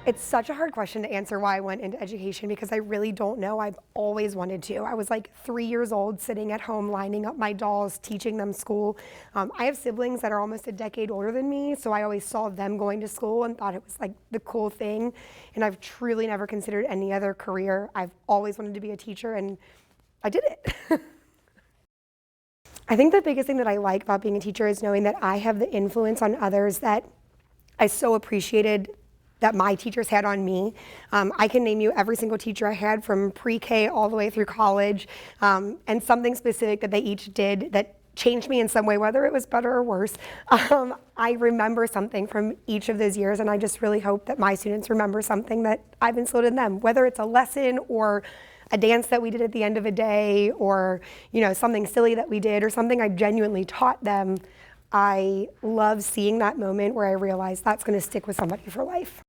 It's such a hard question to answer why I went into education because I really don't know. I've always wanted to. I was like 3 years old sitting at home lining up my dolls, teaching them school. I have siblings that are almost a decade older than me, so I always saw them going to school and thought it was like the cool thing. And I've truly never considered any other career. I've always wanted to be a teacher and I did it. I think the biggest thing that I like about being a teacher is knowing that I have the influence on others that I so appreciated that my teachers had on me. I can name you every single teacher I had from pre-K all the way through college, and something specific that they each did that changed me in some way, whether it was better or worse. I remember something from each of those years, and I just really hope that my students remember something that I've instilled in them, whether it's a lesson or a dance that we did at the end of a day, or something silly that we did, or something I genuinely taught them. I love seeing that moment where I realize that's going to stick with somebody for life.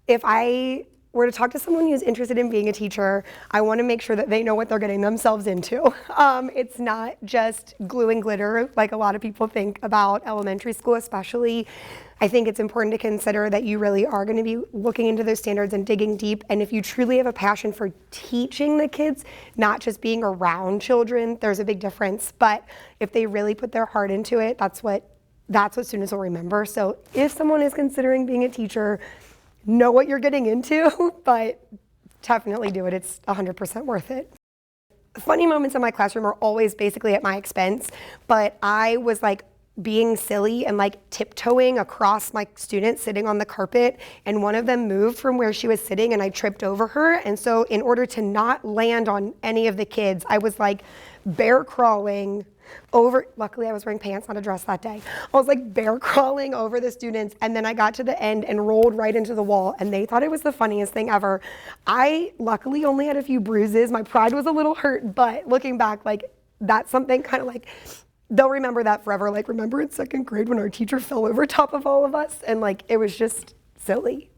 If I were to talk to someone who's interested in being a teacher, I want to make sure that they know what they're getting themselves into. It's not just glue and glitter like a lot of people think about elementary school especially. I think it's important to consider that you really are going to be looking into those standards and digging deep. And if you truly have a passion for teaching the kids, not just being around children, there's a big difference. But if they really put their heart into it, that's what students will remember. So if someone is considering being a teacher, know what you're getting into, but definitely do it. It's 100% worth it. Funny moments in my classroom are always basically at my expense, but I was like being silly and like tiptoeing across my students sitting on the carpet, and one of them moved from where she was sitting and I tripped over her. And so in order to not land on any of the kids, I was like bear crawling over, luckily I was wearing pants, not a dress that day. I was like bear crawling over the students, and then I got to the end and rolled right into the wall, and they thought it was the funniest thing ever. I luckily only had a few bruises. My pride was a little hurt, but looking back, like that's something kind of like, they'll remember that forever. Like, remember in second grade when our teacher fell over top of all of us? And like, it was just silly.